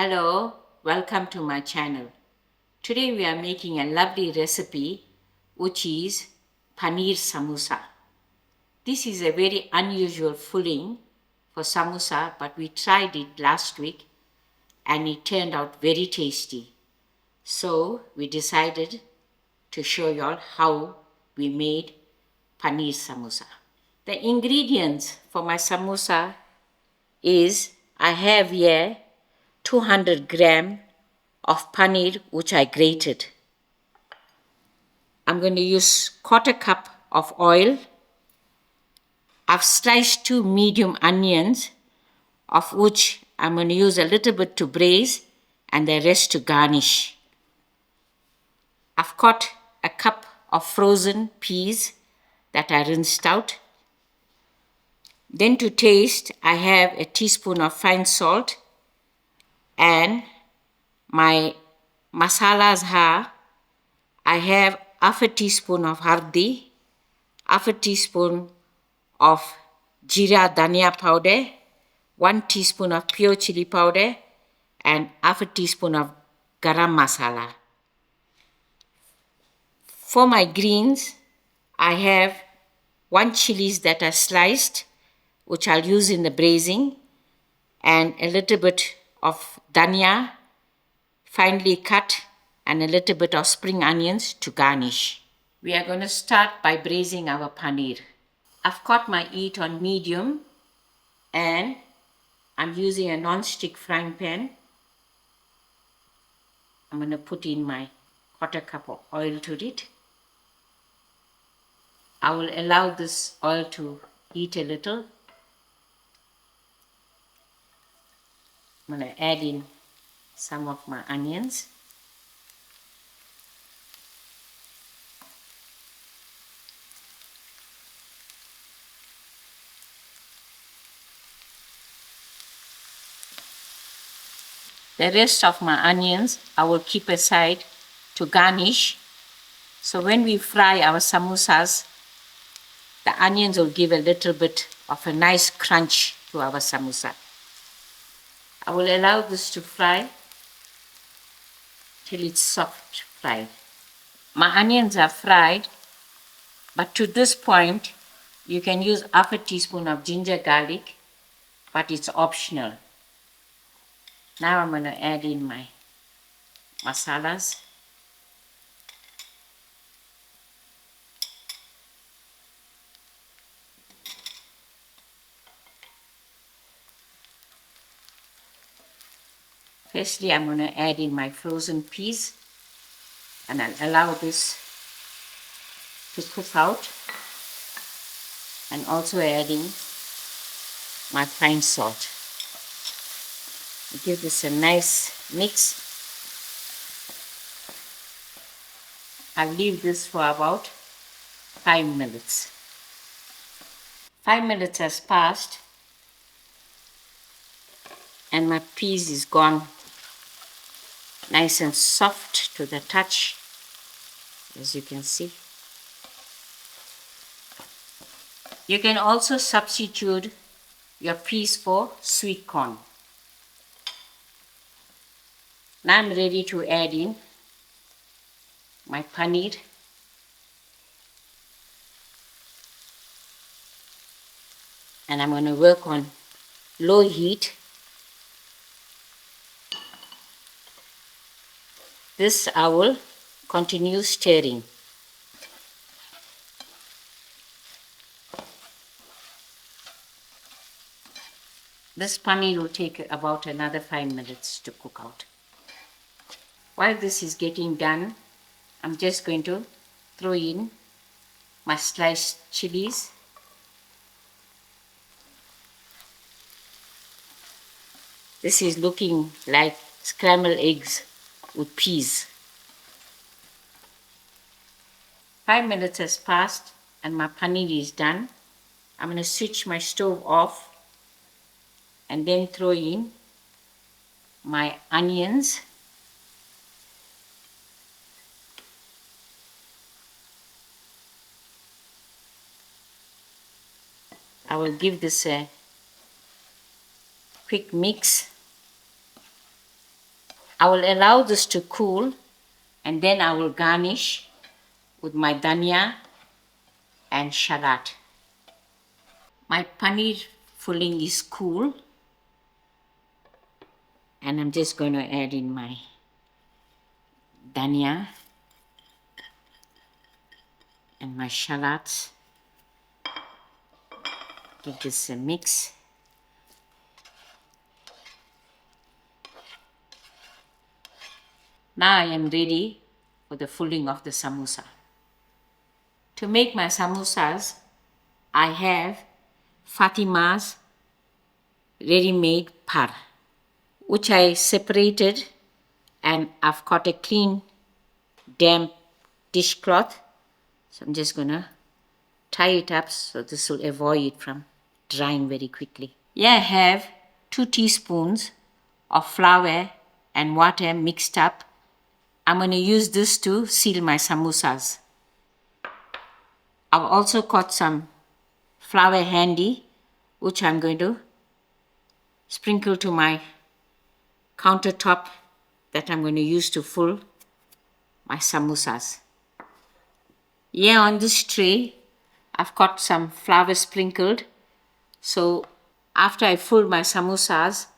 Hello, welcome to my channel. Today we are making a lovely recipe which is paneer samosa. This is a very unusual filling for samosa, but we tried it last week and it turned out very tasty. So we decided to show you all how we made paneer samosa. The ingredients for my samosa is I have here 200 gram of paneer which I grated. I'm going to use quarter cup of oil. I've sliced 2 medium onions, of which I'm going to use a little bit to braise and the rest to garnish. I've got a cup of frozen peas that I rinsed out. Then to taste, I have a teaspoon of fine salt and my masalas are, I have half a teaspoon of hurdee, half a teaspoon of jeera dhania powder, 1 teaspoon of pure chillie powder, and half a teaspoon of garam masala. For my greens, I have 1 chilies that are sliced, which I'll use in the braising, and a little bit of dhania, finely cut, and a little bit of spring onions to garnish. We are going to start by braising our paneer. I've got my heat on medium and I'm using a non-stick frying pan. I'm going to put in my quarter cup of oil to it. I will allow this oil to heat a little. I'm going to add in some of my onions. The rest of my onions I will keep aside to garnish. So when we fry our samosas, the onions will give a little bit of a nice crunch to our samosa. I will allow this to fry till it's soft fried. My onions are fried, but to this point you can use half a teaspoon of ginger garlic, but it's optional. Now I'm going to add in my masalas. Firstly, I'm going to add in my frozen peas and I'll allow this to cook out, and also adding my fine salt. Give this a nice mix. I'll leave this for about 5 minutes. 5 minutes has passed and my peas is gone nice and soft to the touch, as you can see. You can also substitute your peas for sweet corn. Now I'm ready to add in my paneer. And I'm going to work on low heat. This I will continue stirring. This paneer will take about another 5 minutes to cook out. While this is getting done, I'm just going to throw in my sliced chilies. This is looking like scrambled eggs with peas. 5 minutes has passed and my paneer is done. I'm going to switch my stove off and then throw in my onions. I will give this a quick mix. I will allow this to cool and then I will garnish with my dhania and shallot. My paneer filling is cool and I'm just going to add in my dhania and my shallots. Give this a mix. Now I am ready for the filling of the samosa. To make my samosas, I have Fathimas ready-made par, which I separated, and I've got a clean damp dishcloth. So I'm just going to tie it up so this will avoid it from drying very quickly. Here I have 2 teaspoons of flour and water mixed up. I'm going to use this to seal my samosas. I've also got some flour handy, which I'm going to sprinkle to my countertop that I'm going to use to fill my samosas. Here on this tray, I've got some flour sprinkled. So after I fill my samosas,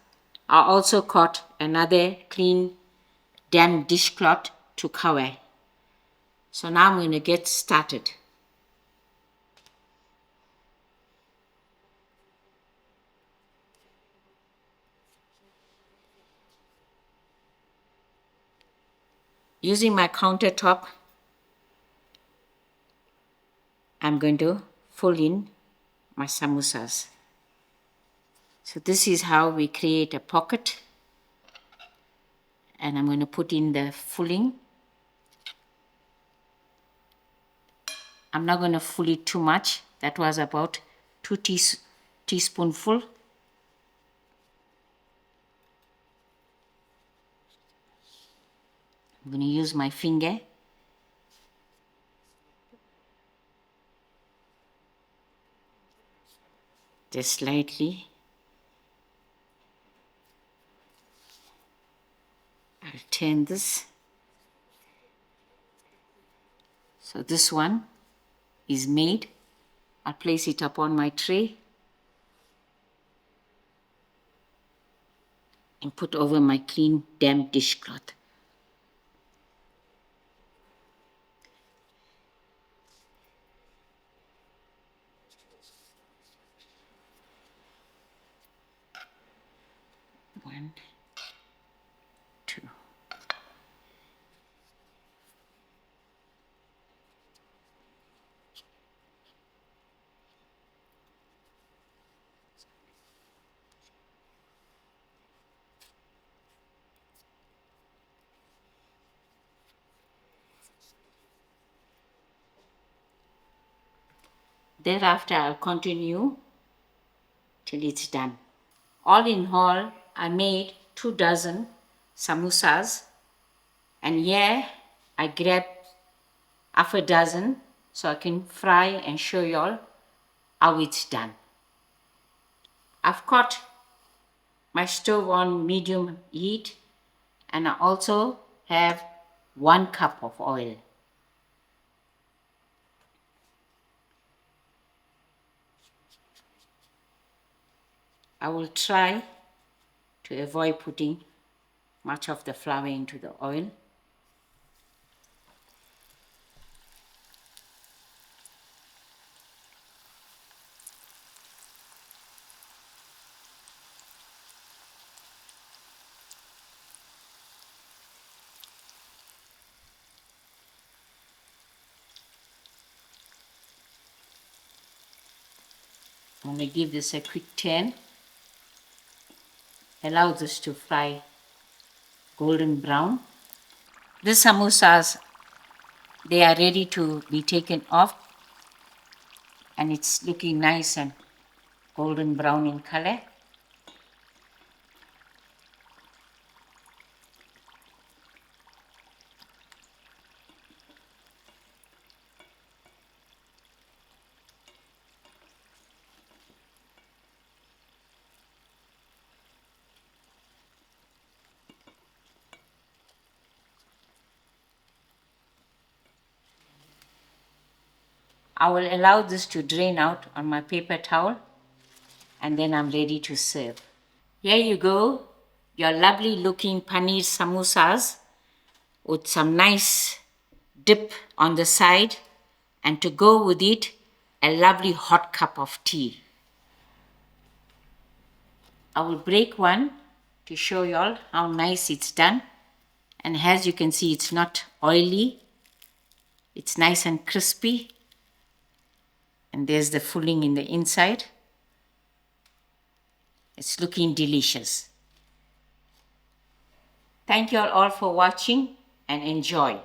I also got another clean damp dishcloth to cover. So now I'm going to get started. Using my countertop, I'm going to fill in my samosas. So this is how we create a pocket, and I'm going to put in the filling. I'm not going to fill it too much. That was about 2 teaspoonful. I'm going to use my finger. Just slightly. I'll turn this. So this one is made. I'll place it upon my tray and put over my clean damp dishcloth. One, two. Thereafter, I'll continue till it's done. All in all, I made 2 dozen samosas, and here I grabbed half a dozen so I can fry and show you all how it's done. I've got my stove on medium heat, and I also have 1 cup of oil. I will try to avoid putting much of the flour into the oil. I'm going to give this a quick turn. Allow this to fry golden brown. The samosas, they are ready to be taken off, and it's looking nice and golden brown in color. I will allow this to drain out on my paper towel, and then I'm ready to serve. Here you go, your lovely looking paneer samosas with some nice dip on the side, and to go with it, a lovely hot cup of tea. I will break one to show you all how nice it's done. And as you can see, it's not oily. It's nice and crispy. And there's the filling in the inside. It's looking delicious. Thank you all for watching and enjoy.